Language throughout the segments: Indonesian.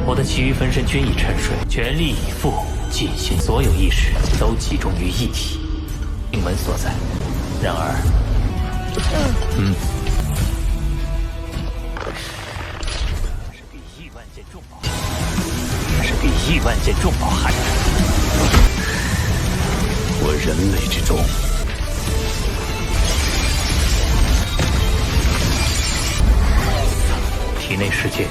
我的其余分身均已沉睡，全力以赴进行，所有意识都集中于一体，命门所在。然而，是比亿万件重宝，是比亿万件重宝还难。我人类之中，体内世界。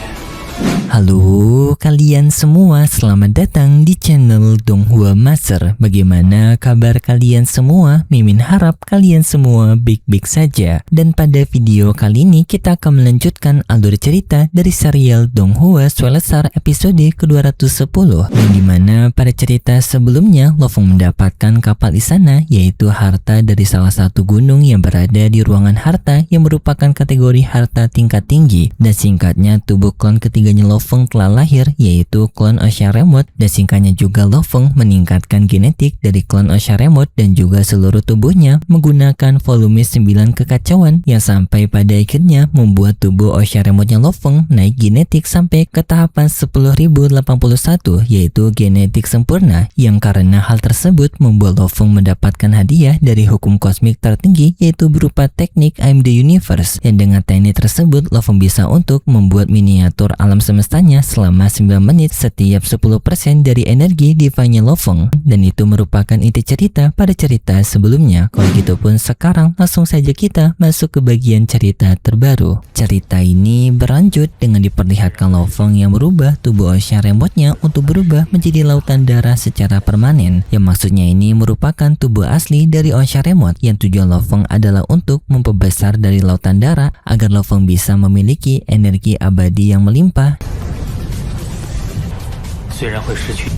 Halo kalian semua, selamat datang di channel Donghua Master. Bagaimana kabar kalian semua? Mimin harap kalian semua baik-baik saja. Dan pada video kali ini kita akan melanjutkan alur cerita dari serial Donghua Suelesar episode ke-210, yang dimana pada cerita sebelumnya Lofeng mendapatkan kapal di sana, yaitu harta dari salah satu gunung yang berada di ruangan harta yang merupakan kategori harta tingkat tinggi. Dan singkatnya tubuh klon ketiganya Lofeng telah lahir, yaitu klon Ocean Remote, dan singkatnya juga Lofeng meningkatkan genetik dari klon Ocean Remote dan juga seluruh tubuhnya menggunakan volume 9 kekacauan yang sampai pada akhirnya membuat tubuh Ocean Remote-nya Lofeng naik genetik sampai ke tahapan 10.081, yaitu genetik sempurna, yang karena hal tersebut membuat Lofeng mendapatkan hadiah dari hukum kosmik tertinggi, yaitu berupa teknik I'm the Universe, dan dengan teknik tersebut Lofeng bisa untuk membuat miniatur alam semestanya selama 9 menit setiap 10% dari energi divine Lofeng, dan itu merupakan inti cerita pada cerita sebelumnya. Kalau gitu pun sekarang langsung saja kita masuk ke bagian cerita terbaru. Cerita ini berlanjut dengan diperlihatkan Lofeng yang merubah tubuh Ocean Remote-nya untuk berubah menjadi lautan darah secara permanen, yang maksudnya ini merupakan tubuh asli dari Ocean Remote, yang tujuan Lofeng adalah untuk memperbesar dari lautan darah agar Lofeng bisa memiliki energi abadi yang melimpah. 虽然会失去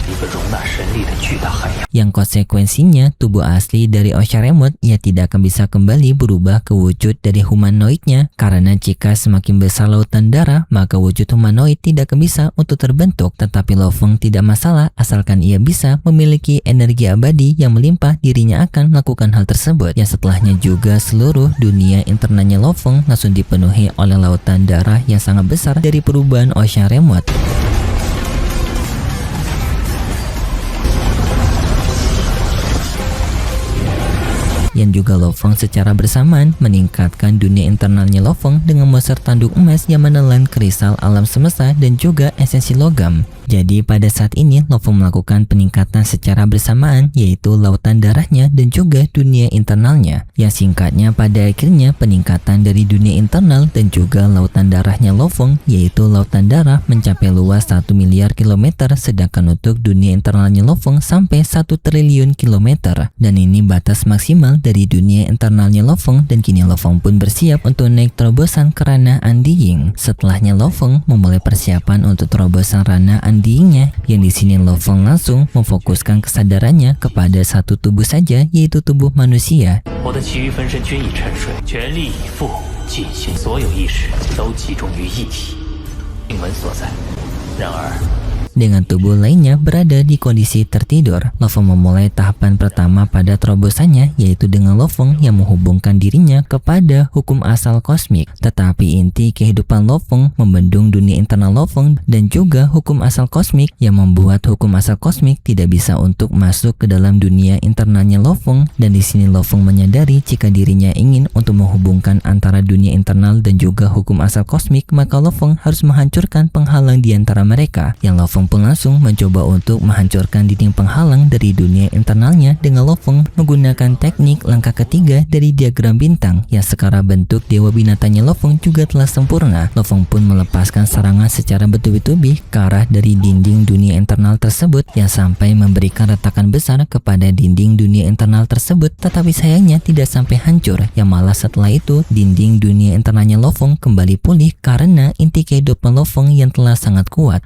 一个容纳神力的巨大海洋， yang konsekuensinya tubuh asli dari Ocean Remote ia tidak akan bisa kembali berubah ke wujud dari humanoidnya, karena jika semakin besar lautan darah maka wujud humanoid tidak akan bisa untuk terbentuk. Tetapi Lofeng tidak masalah asalkan ia bisa memiliki energi abadi yang melimpah, dirinya akan melakukan hal tersebut. Yang setelahnya juga seluruh dunia internalnya Lofeng langsung dipenuhi oleh lautan darah yang sangat besar dari perubahan Ocean Remote. Yang juga Lofeng secara bersamaan meningkatkan dunia internalnya Lofeng dengan monster tanduk emas yang menelan kristal alam semesta dan juga esensi logam. Jadi pada saat ini Lofeng melakukan peningkatan secara bersamaan, yaitu lautan darahnya dan juga dunia internalnya. Yang singkatnya pada akhirnya peningkatan dari dunia internal dan juga lautan darahnya Lofeng, yaitu lautan darah mencapai luas 1 miliar kilometer, sedangkan untuk dunia internalnya Lofeng sampai 1 triliun kilometer. Dan ini batas maksimal dari dunia internalnya Lofeng, dan kini Lofeng pun bersiap untuk naik terobosan ke ranah Undying. Setelahnya Lofeng memulai persiapan untuk terobosan ranah Undying-nya, yang di sini Lofeng langsung memfokuskan kesadarannya kepada satu tubuh saja, yaitu tubuh manusia. 我的其余分身均已沉睡，全力以赴进行，所有意识都集中于一体，命门所在。然而。 Dengan tubuh lainnya berada di kondisi tertidur, Lofeng memulai tahapan pertama pada terobosannya, yaitu dengan Lofeng yang menghubungkan dirinya kepada hukum asal kosmik. Tetapi inti kehidupan Lofeng membendung dunia internal Lofeng dan juga hukum asal kosmik yang membuat hukum asal kosmik tidak bisa untuk masuk ke dalam dunia internalnya Lofeng. Dan di sini Lofeng menyadari jika dirinya ingin untuk menghubungkan antara dunia internal dan juga hukum asal kosmik, maka Lofeng harus menghancurkan penghalang di antara mereka. Yang Lofeng pun langsung mencoba untuk menghancurkan dinding penghalang dari dunia internalnya dengan Lofeng menggunakan teknik langkah ketiga dari diagram bintang, yang sekarang bentuk dewa binatangnya Lofeng juga telah sempurna. Lofeng pun melepaskan serangan secara bertubi-tubi ke arah dari dinding dunia internal tersebut, yang sampai memberikan retakan besar kepada dinding dunia internal tersebut. Tetapi sayangnya tidak sampai hancur, yang malah setelah itu dinding dunia internalnya Lofeng kembali pulih karena inti kehidupan Lofeng yang telah sangat kuat.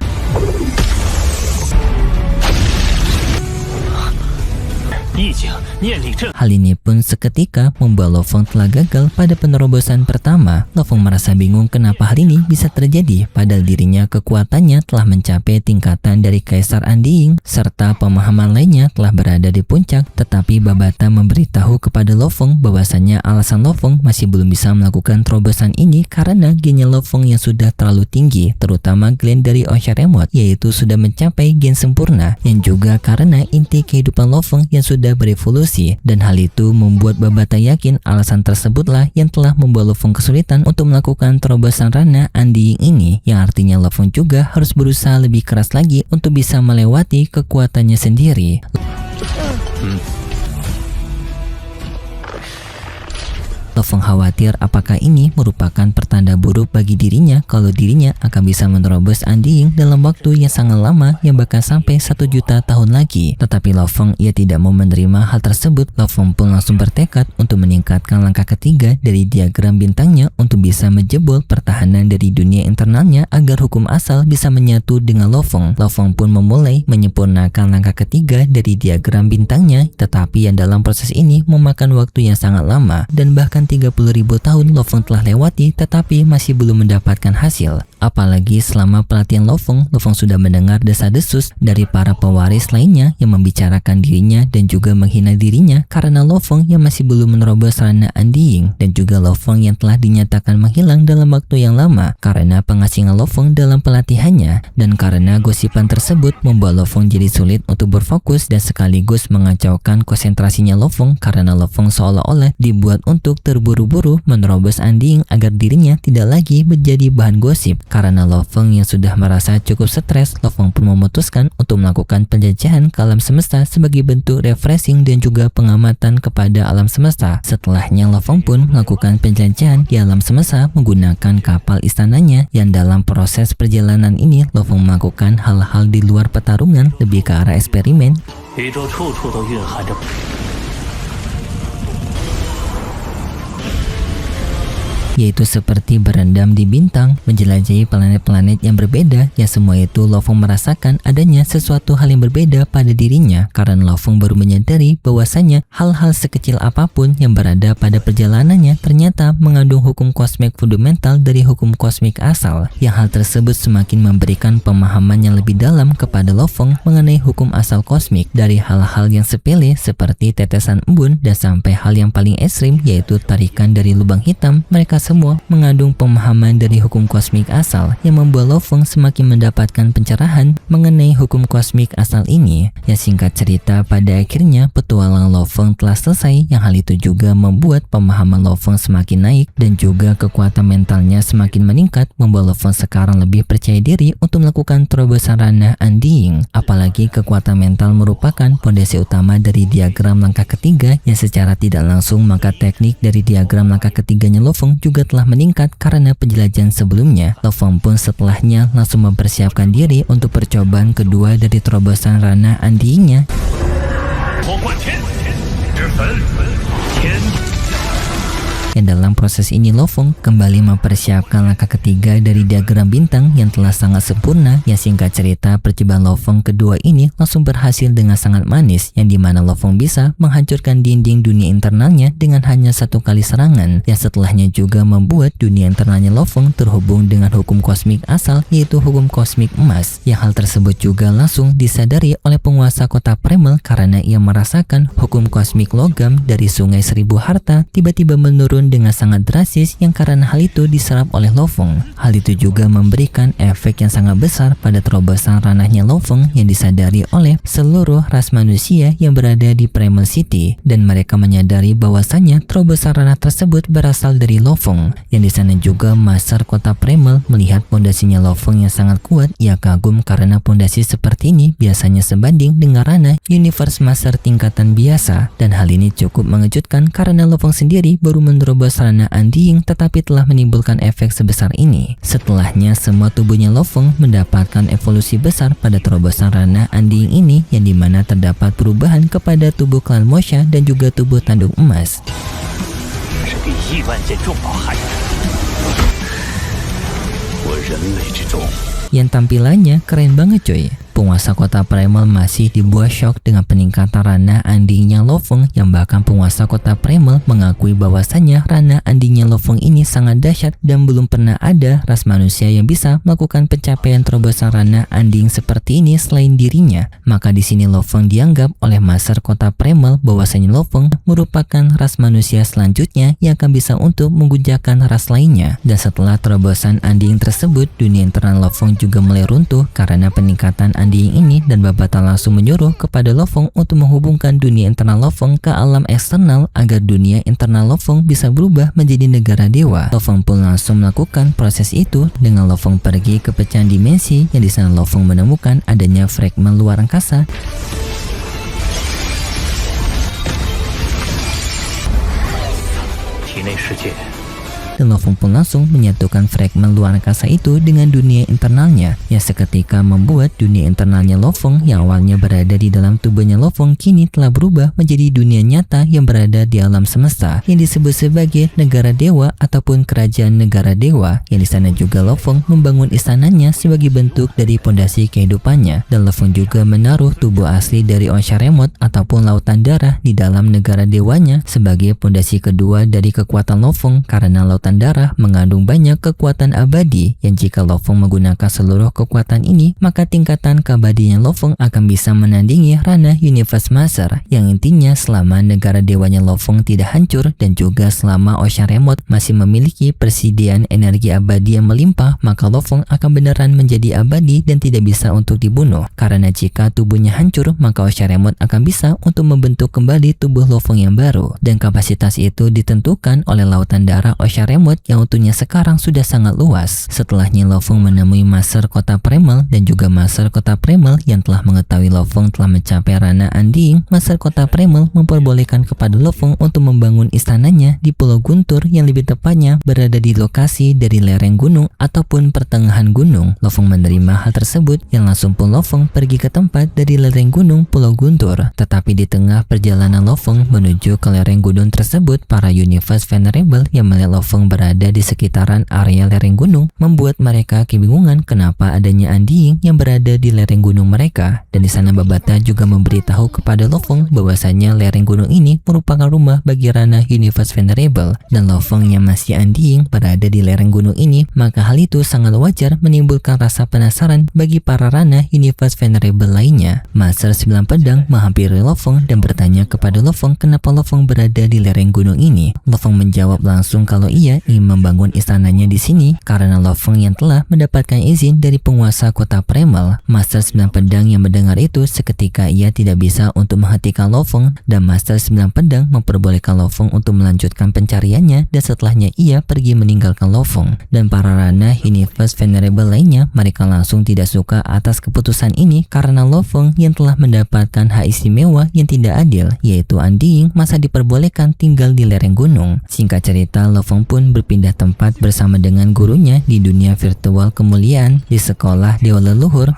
意境念力阵。 Hal ini pun seketika membuat Lo Feng telah gagal pada penerobosan pertama. Lo Feng merasa bingung kenapa hal ini bisa terjadi, padahal dirinya kekuatannya telah mencapai tingkatan dari Kaisar Andiing, serta pemahaman lainnya telah berada di puncak. Tetapi Babata memberitahu kepada Lo Feng bahwasanya alasan Lo Feng masih belum bisa melakukan terobosan ini karena gennya Lo Feng yang sudah terlalu tinggi, terutama gen dari Osharemot, yaitu sudah mencapai gen sempurna, yang juga karena inti kehidupan Lo Feng yang sudah berevolusi. Dan hal itu membuat Babata yakin alasan tersebutlah yang telah membuat Lo Feng kesulitan untuk melakukan terobosan ranah Andiing ini, yang artinya Lo Feng juga harus berusaha lebih keras lagi untuk bisa melewati kekuatannya sendiri. Lo Feng khawatir apakah ini merupakan pertanda buruk bagi dirinya kalau dirinya akan bisa menerobos Andiing dalam waktu yang sangat lama, yang bahkan sampai 1 juta tahun lagi. Tetapi Lo Feng ia tidak mau menerima hal tersebut. Lo Feng pun langsung bertekad untuk meningkatkan langkah ketiga dari diagram bintangnya untuk bisa menjebol pertahanan dari dunia internalnya agar hukum asal bisa menyatu dengan Lo Feng. Lo Feng pun memulai menyempurnakan langkah ketiga dari diagram bintangnya, tetapi yang dalam proses ini memakan waktu yang sangat lama, dan bahkan 30.000 tahun Lo Feng telah lewati tetapi masih belum mendapatkan hasil. Apalagi selama pelatihan Lo Feng sudah mendengar desa-desus dari para pewaris lainnya yang membicarakan dirinya dan juga menghina dirinya karena Lo Feng yang masih belum menerobos ranah Andiing, dan juga Lo Feng yang telah dinyatakan menghilang dalam waktu yang lama karena pengasingan Lo Feng dalam pelatihannya. Dan karena gosipan tersebut membuat Lo Feng jadi sulit untuk berfokus dan sekaligus mengacaukan konsentrasinya Lo Feng, karena Lo Feng seolah-olah dibuat untuk terburu-buru menerobos Andiing agar dirinya tidak lagi menjadi bahan gosip. Karena Lo Feng yang sudah merasa cukup stres, Lo Feng pun memutuskan untuk melakukan penjajahan ke alam semesta sebagai bentuk refreshing dan juga pengamatan kepada alam semesta. Setelahnya Lo Feng pun melakukan penjajahan di alam semesta menggunakan kapal istananya, yang dalam proses perjalanan ini Lo Feng melakukan hal-hal di luar pertarungan, lebih ke arah eksperimen. 宇宙处处都蕴含着 yaitu seperti berendam di bintang, menjelajahi planet-planet yang berbeda, yang semua itu Lo Feng merasakan adanya sesuatu hal yang berbeda pada dirinya, karena Lo Feng baru menyadari bahwasanya hal-hal sekecil apapun yang berada pada perjalanannya ternyata mengandung hukum kosmik fundamental dari hukum kosmik asal, yang hal tersebut semakin memberikan pemahaman yang lebih dalam kepada Lo Feng mengenai hukum asal kosmik, dari hal-hal yang sepele seperti tetesan embun dan sampai hal yang paling ekstrim yaitu tarikan dari lubang hitam. Mereka semua mengandung pemahaman dari hukum kosmik asal yang membuat Lo Feng semakin mendapatkan pencerahan mengenai hukum kosmik asal ini. Yang singkat cerita, pada akhirnya petualang Lo Feng telah selesai, yang hal itu juga membuat pemahaman Lo Feng semakin naik dan juga kekuatan mentalnya semakin meningkat, membuat Lo Feng sekarang lebih percaya diri untuk melakukan terobosan ranah Andiing. Apalagi kekuatan mental merupakan fondasi utama dari diagram langkah ketiga, yang secara tidak langsung maka teknik dari diagram langkah ketiganya Lo Feng juga telah meningkat karena penjelajahan sebelumnya. Lo Feng pun setelahnya langsung mempersiapkan diri untuk percobaan kedua dari terobosan ranah Andiingnya. Yang dalam proses ini Lo Feng kembali mempersiapkan langkah ketiga dari diagram bintang yang telah sangat sempurna. Yang singkat cerita, percobaan Lo Feng kedua ini langsung berhasil dengan sangat manis, yang dimana Lo Feng bisa menghancurkan dinding dunia internalnya dengan hanya 1 kali serangan, yang setelahnya juga membuat dunia internalnya Lo Feng terhubung dengan hukum kosmik asal, yaitu hukum kosmik emas. Yang hal tersebut juga langsung disadari oleh penguasa kota Primal karena ia merasakan hukum kosmik logam dari sungai 1000 harta tiba-tiba menurun dengan sangat drastis, yang karena hal itu diserap oleh Lo Feng. Hal itu juga memberikan efek yang sangat besar pada terobosan ranahnya Lo Feng yang disadari oleh seluruh ras manusia yang berada di Primal City, dan mereka menyadari bahwasanya terobosan ranah tersebut berasal dari Lo Feng. Yang di sana juga Master kota Primal melihat pondasinya Lo Feng yang sangat kuat. Ia kagum karena pondasi seperti ini biasanya sebanding dengan ranah Universe Master tingkatan biasa, dan hal ini cukup mengejutkan karena Lo Feng sendiri baru menerobos ranah Andiing tetapi telah menimbulkan efek sebesar ini. Setelahnya semua tubuhnya Lo Feng mendapatkan evolusi besar pada terobosan ranah Andiing ini, yang dimana terdapat perubahan kepada tubuh klan Mosha dan juga tubuh tanduk emas. Yang tampilannya keren banget coy. penguasa kota Primal masih dibuat shock dengan peningkatan ranah andingnya Lo Feng, yang bahkan penguasa kota Primal mengakui bahwasannya ranah andingnya Lo Feng ini sangat dahsyat dan belum pernah ada ras manusia yang bisa melakukan pencapaian terobosan ranah anding seperti ini selain dirinya. Maka di sini Lo Feng dianggap oleh Master kota Primal bahwasanya Lo Feng merupakan ras manusia selanjutnya yang akan bisa untuk mengguncangkan ras lainnya. Dan setelah terobosan anding tersebut, dunia internal Lo Feng juga mulai runtuh karena peningkatan anding ini, dan Babata langsung menyuruh kepada Lo Feng untuk menghubungkan dunia internal Lo Feng ke alam eksternal agar dunia internal Lo Feng bisa berubah menjadi negara dewa. Lo Feng pun langsung melakukan proses itu dengan Lo Feng pergi ke pecahan dimensi, yang di sana Lo Feng menemukan adanya fragmen luar angkasa. Dan Lo Feng pun langsung menyatukan fragmen luar angkasa itu dengan dunia internalnya, yang seketika membuat dunia internalnya Lo Feng yang awalnya berada di dalam tubuhnya Lo Feng kini telah berubah menjadi dunia nyata yang berada di alam semesta, yang disebut sebagai negara dewa ataupun kerajaan negara dewa, yang di sana juga Lo Feng membangun istananya sebagai bentuk dari pondasi kehidupannya. Dan Lo Feng juga menaruh tubuh asli dari Ocean ataupun lautan darah di dalam negara dewanya sebagai pondasi kedua dari kekuatan Lo Feng, karena lautan darah mengandung banyak kekuatan abadi, yang jika Lo Feng menggunakan seluruh kekuatan ini, maka tingkatan keabadian Lo Feng akan bisa menandingi ranah Universe Master, yang intinya selama negara dewanya Lo Feng tidak hancur dan juga selama Ocean Remote masih memiliki persediaan energi abadi yang melimpah, maka Lo Feng akan beneran menjadi abadi dan tidak bisa untuk dibunuh. Karena jika tubuhnya hancur, maka Ocean Remote akan bisa untuk membentuk kembali tubuh Lo Feng yang baru, dan kapasitas itu ditentukan oleh lautan darah Ocean Remote yang untungnya sekarang sudah sangat luas. Setelahnya Lo Feng menemui Master kota Primal dan juga Master kota Primal yang telah mengetahui Lo Feng telah mencapai ranah anding. Master kota Primal memperbolehkan kepada Lo Feng untuk membangun istananya di Pulau Guntur, yang lebih tepatnya berada di lokasi dari lereng gunung ataupun pertengahan gunung. Lo Feng menerima hal tersebut, yang langsung pun Lo Feng pergi ke tempat dari lereng gunung Pulau Guntur. Tetapi di tengah perjalanan Lo Feng menuju ke lereng gunung tersebut, para Universe Venerable yang melihat Lo Feng berada di sekitaran area lereng gunung membuat mereka kebingungan kenapa adanya anding yang berada di lereng gunung mereka. Dan di sana Babata juga memberitahu kepada Lo Feng bahwasanya lereng gunung ini merupakan rumah bagi ranah Universe Venerable, dan Lo Feng yang masih anding berada di lereng gunung ini, maka hal itu sangat wajar menimbulkan rasa penasaran bagi para ranah Universe Venerable lainnya. Master 9 Pedang menghampiri Lo Feng dan bertanya kepada Lo Feng kenapa Lo Feng berada di lereng gunung ini. Lo Feng menjawab langsung kalau ia ingin membangun istananya di sini karena Lo Feng yang telah mendapatkan izin dari penguasa kota Primal. Master 9 Pedang yang mendengar itu seketika ia tidak bisa untuk menghentikan Lo Feng, dan Master 9 Pedang memperbolehkan Lo Feng untuk melanjutkan pencariannya, dan setelahnya ia pergi meninggalkan Lo Feng. Dan para ranah Universe Venerable lainnya mereka langsung tidak suka atas keputusan ini karena Lo Feng yang telah mendapatkan hak istimewa yang tidak adil, yaitu anding masa diperbolehkan tinggal di lereng gunung. Singkat cerita, Lo Feng pun berpindah tempat bersama dengan gurunya di dunia virtual kemuliaan di sekolah Dewa Leluhur.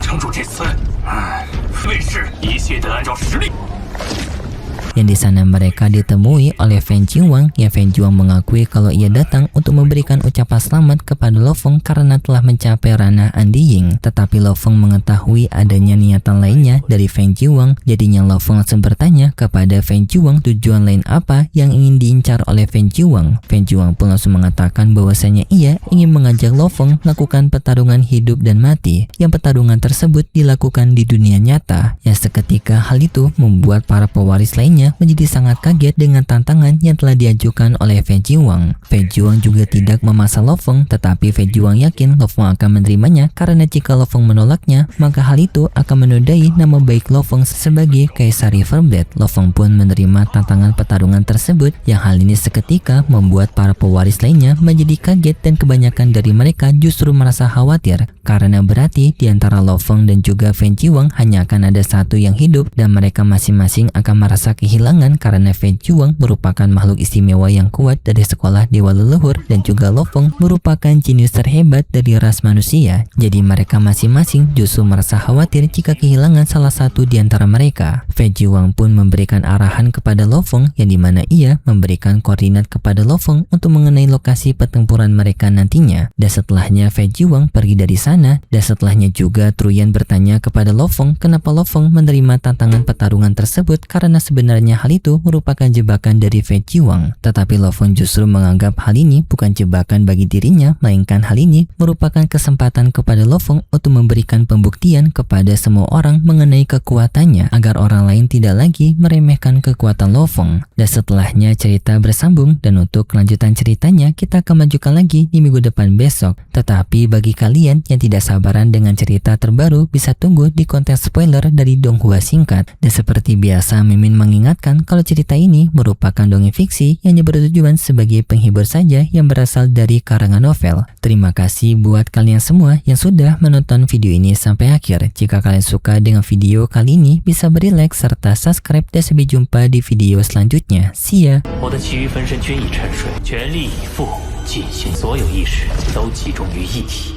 Yang di sana mereka ditemui oleh Fen Jiwang, yang Fen Jiwang mengakui kalau ia datang untuk memberikan ucapan selamat kepada Lo Feng karena telah mencapai ranah Andiying. Tetapi Lo Feng mengetahui adanya niatan lainnya dari Fen Jiwang, jadinya Lo Feng langsung bertanya kepada Fen Jiwang tujuan lain apa yang ingin diincar oleh Fen Jiwang. Fen Jiwang pun langsung mengatakan bahwasanya ia ingin mengajak Lo Feng melakukan pertarungan hidup dan mati, yang pertarungan tersebut dilakukan di dunia nyata. Yang seketika hal itu membuat para pewaris lainnya menjadi sangat kaget dengan tantangan yang telah diajukan oleh Fen Jiwang. Fen Jiwang juga tidak memaksa Lo Feng, tetapi Fen Jiwang yakin Lo Feng akan menerimanya karena jika Lo Feng menolaknya, maka hal itu akan menodai nama baik Lo Feng sebagai Kaisar Riverblade. Lo Feng pun menerima tantangan pertarungan tersebut, yang hal ini seketika membuat para pewaris lainnya menjadi kaget, dan kebanyakan dari mereka justru merasa khawatir karena berarti di antara Lo Feng dan juga Fen Jiwang hanya akan ada satu yang hidup, dan mereka masing-masing akan merasa kehilangan karena Fen Jiwang merupakan makhluk istimewa yang kuat dari sekolah Dewa Leluhur, dan juga Lo Feng merupakan jenius terhebat dari ras manusia. Jadi mereka masing-masing justru merasa khawatir jika kehilangan salah satu di antara mereka. Fen Jiwang pun memberikan arahan kepada Lo Feng, yang dimana ia memberikan koordinat kepada Lo Feng untuk mengenai lokasi pertempuran mereka nantinya. Dan setelahnya Fen Jiwang pergi dari sana sana, dan setelahnya juga Truyan bertanya kepada Lo Fong kenapa Lo Fong menerima tantangan pertarungan tersebut karena sebenarnya hal itu merupakan jebakan dari Fei Jiwang. Tetapi Lo Fong justru menganggap hal ini bukan jebakan bagi dirinya, melainkan hal ini merupakan kesempatan kepada Lo Fong untuk memberikan pembuktian kepada semua orang mengenai kekuatannya agar orang lain tidak lagi meremehkan kekuatan Lo Fong. Dan setelahnya cerita bersambung, dan untuk kelanjutan ceritanya kita akan lanjutkan lagi di minggu depan besok. Tetapi bagi kalian yang tidak sabaran dengan cerita terbaru, bisa tunggu di konten spoiler dari Donghua Singkat. Dan seperti biasa, Mimin mengingatkan kalau cerita ini merupakan dongeng fiksi yang bertujuan sebagai penghibur saja yang berasal dari karangan novel. Terima kasih buat kalian semua yang sudah menonton video ini sampai akhir. Jika kalian suka dengan video kali ini, bisa beri like serta subscribe, dan sampai jumpa di video selanjutnya. See ya! 我的其余分身均已沉睡，全力以赴进行，所有意识都集中于一体，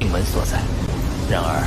命门所在。然而，